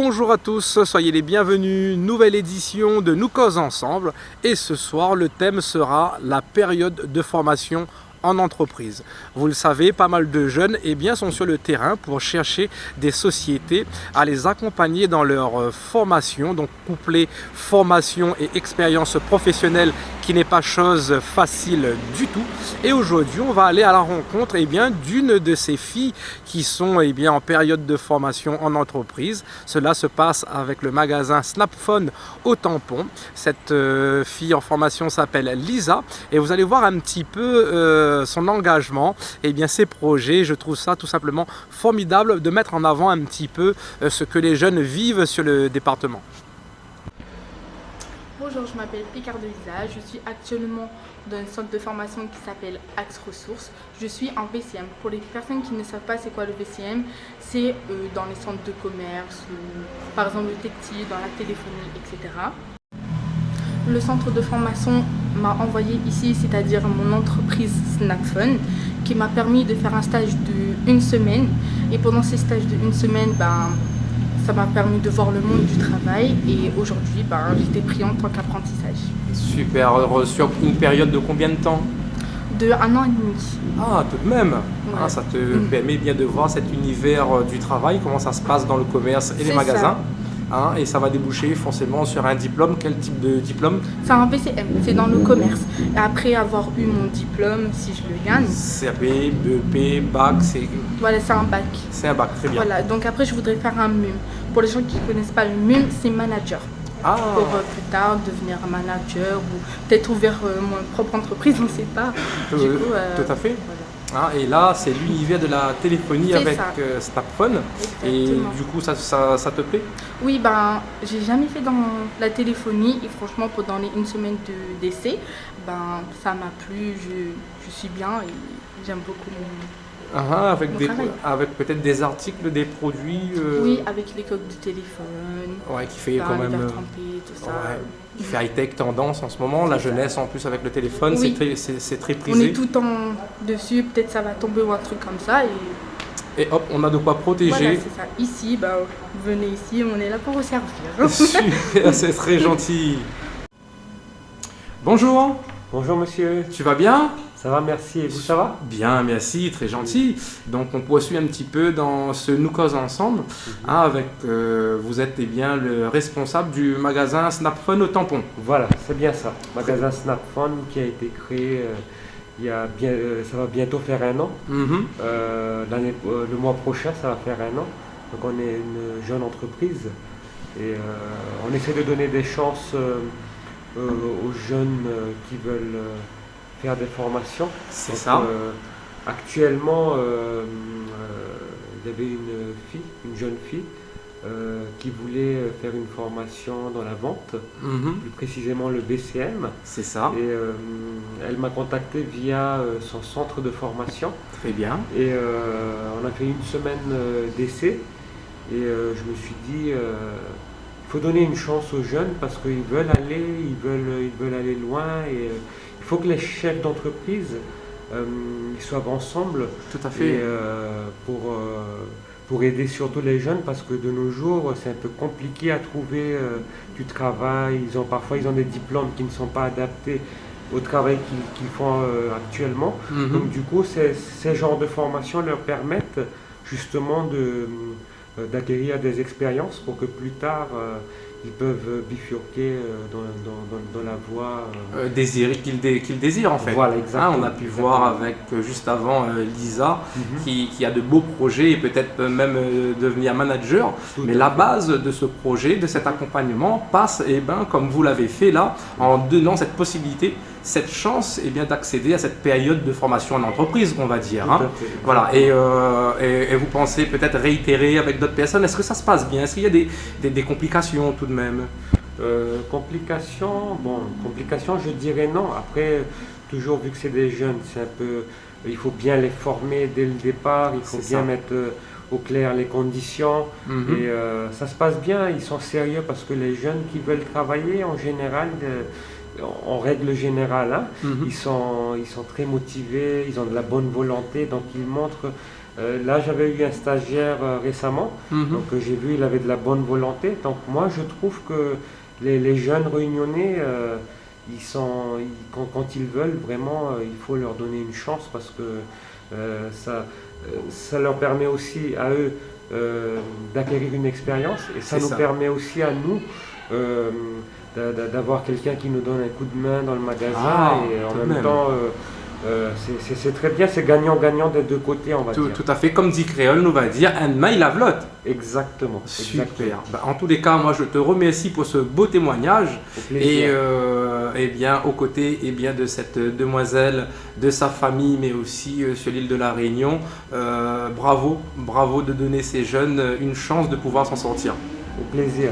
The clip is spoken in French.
Bonjour à tous, soyez les bienvenus, nouvelle édition de Nous Cause Ensemble et ce soir le thème sera la période de formation en entreprise. Vous le savez, pas mal de jeunes sont sur le terrain pour chercher des sociétés à les accompagner dans leur formation, donc coupler formation et expérience professionnelle qui n'est pas chose facile du tout. Et aujourd'hui, on va aller à la rencontre d'une de ces filles qui sont en période de formation en entreprise. Cela se passe avec le magasin Snapphone au Tampon. Cette fille en formation s'appelle Lisa et vous allez voir un petit peu son engagement, ses projets. Je trouve ça tout simplement formidable de mettre en avant un petit peu ce que les jeunes vivent sur le département. Bonjour, je m'appelle Picardo Lisa, je suis actuellement dans un centre de formation qui s'appelle Axe Ressources. Je suis en VCM. Pour les personnes qui ne savent pas c'est quoi le VCM, c'est dans les centres de commerce, ou, par exemple le TECTI, dans la téléphonie, etc. Le centre de formation m'a envoyé ici, c'est-à-dire mon entreprise Snapphone, qui m'a permis de faire un stage de 1 semaine. Et pendant ces stages de 1 semaine, ça m'a permis de voir le monde du travail et aujourd'hui, j'étais pris en tant qu'apprentissage. Super, sur une période de combien de temps? De 1 an et demi. Ah, tout de même. Ouais. Ah, ça te permet bien de voir cet univers du travail, comment ça se passe dans le commerce et les magasins. Et ça va déboucher forcément sur un diplôme. Quel type de diplôme? C'est un VCM, c'est dans le commerce. Et après avoir eu mon diplôme, si je le gagne... CAP, BEP, bac, c'est... Voilà, c'est un bac. C'est un bac, très bien. Voilà, donc après je voudrais faire un MUM. Pour les gens qui ne connaissent pas le MUM, c'est manager. Ah. Pour plus tard devenir un manager ou peut-être ouvrir mon propre entreprise, on ne sait pas. Tout à fait. Voilà. Et là, c'est l'univers de la téléphonie avec Snapphone. Et du coup, ça te plaît? Oui, j'ai jamais fait dans la téléphonie et franchement, pendant les 1 semaine d'essai, ça m'a plu, je suis bien et j'aime beaucoup mon avec peut-être des articles, des produits. Oui, avec les coques du téléphone. Ouais, qui fait quand même. Tout ça. Ouais, qui fait high-tech tendance en ce moment. La jeunesse en plus avec le téléphone, oui. c'est très prisé. On est tout le temps dessus, peut-être ça va tomber ou un truc comme ça. Et hop, on a de quoi protéger. Voilà, c'est ça. Ici, venez ici, on est là pour vous servir. Super, c'est très gentil. Bonjour. Bonjour monsieur. Tu vas bien? Ça va, merci. Et vous, ça va? Bien, merci, très gentil. Donc on poursuit un petit peu dans ce Nous Cause Ensemble. Vous êtes le responsable du magasin Snapphone au Tampon. Voilà, c'est bien ça. Magasin Snapphone qui a été créé ça va bientôt faire 1 an. Le mois prochain, ça va faire 1 an. Donc on est une jeune entreprise et on essaie de donner des chances aux jeunes qui veulent faire des formations. C'est ça. Actuellement, il y avait une jeune fille qui voulait faire une formation dans la vente, plus précisément le BCM. C'est ça. Et elle m'a contacté via son centre de formation. Très bien. Et on a fait 1 semaine d'essai. Et je me suis dit, il faut donner une chance aux jeunes parce qu'ils veulent aller loin. Et il faut que les chefs d'entreprise soient ensemble. Tout à fait. Et, pour aider surtout les jeunes parce que de nos jours c'est un peu compliqué à trouver du travail. Parfois ils ont des diplômes qui ne sont pas adaptés au travail qu'ils font actuellement. Donc du coup ces genres de formations leur permettent justement d'acquérir des expériences pour que plus tard ils peuvent bifurquer dans la voie qu'ils désirent en fait. Voilà, exactement. On a pu voir avec juste avant Lisa qui a de beaux projets et peut-être même devenir manager. Mais la base de ce projet, de cet accompagnement passe comme vous l'avez fait là, en donnant cette possibilité, cette chance d'accéder à cette période de formation en entreprise, on va dire. Voilà. Et vous pensez peut-être réitérer avec d'autres personnes. Est-ce que ça se passe bien? Est-ce qu'il y a des complications tout de même? Complications, je dirais non. Après, toujours vu que c'est des jeunes, il faut bien les former dès le départ. Il faut bien mettre au clair les conditions. Et ça se passe bien. Ils sont sérieux parce que les jeunes qui veulent travailler en général. En règle générale, ils sont très motivés, ils ont de la bonne volonté, donc ils montrent Là, j'avais eu un stagiaire récemment, donc j'ai vu il avait de la bonne volonté. Donc moi, je trouve que les jeunes réunionnais, quand ils veulent, vraiment, il faut leur donner une chance parce que ça leur permet aussi à eux d'acquérir une expérience et ça nous permet aussi à nous d'avoir quelqu'un qui nous donne un coup de main dans le magasin et en même temps c'est très bien, c'est gagnant-gagnant des deux côtés, on va dire. Tout à fait, comme dit Créole, nous va dire, un main il lave l'autre. Exactement. Super. En tous les cas, moi je te remercie pour ce beau témoignage et bien aux côtés de cette demoiselle, de sa famille, mais aussi sur l'île de la Réunion. Bravo de donner ces jeunes une chance de pouvoir s'en sortir. Au plaisir.